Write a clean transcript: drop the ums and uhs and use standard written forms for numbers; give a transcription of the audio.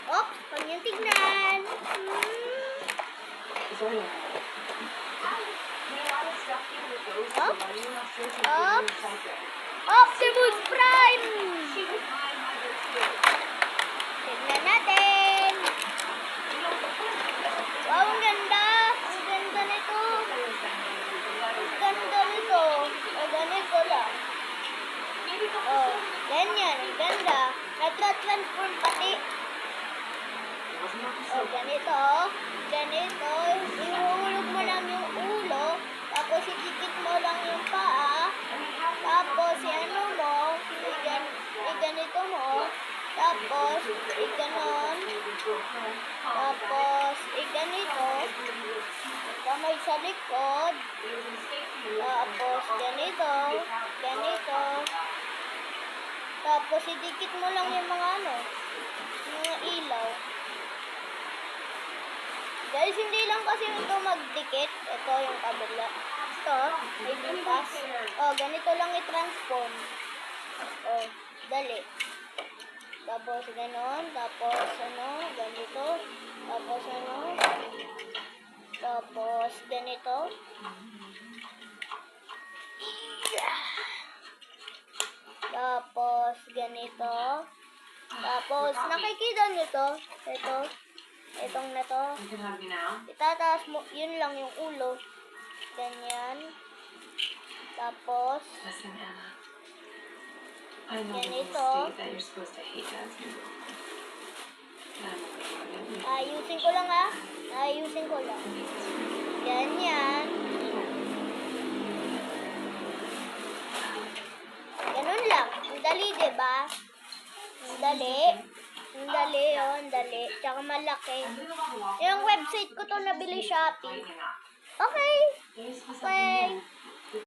Oops, huwag niyong tignan. Optimus Prime! Tignan natin. Wow, ang ganda. Ang ganda nito. Ang ganda nito. O, ganito lang. Oh, ganyan. Ang ganda. Nagtra-transform pati. Oh, ganito. Ganito. Ihulog mo lang yung ulo. Tapos itikit mo lang yung paa. Tapos ano mo. Ganito mo. Tapos ganon. Tapos ganito. Kamay sa likod. Tapos ganito. Ganito. Tapos idikit mo lang yung mga mga ilaw. Guys, hindi lang kasi ito magdikit. Ito yung kabila. Ito, may butas. Oh, ganito lang i-transform. Oh, dali. Tapos ganon. Tapos ganito. Tapos Tapos ganito. Tapos ganito. Tapos nakikita nyo to. Itong na to. Itataas mo, yun lang yung ulo. Ganyan. Tapos ganito. Ayusin ko lang Ayusin ko lang. Ganyan. Ganun lang. Ang dali, diba? Ang dali. Ang dali, ang dali. Tsaka malaki. Yung website ko to nabili Shopee. Okay.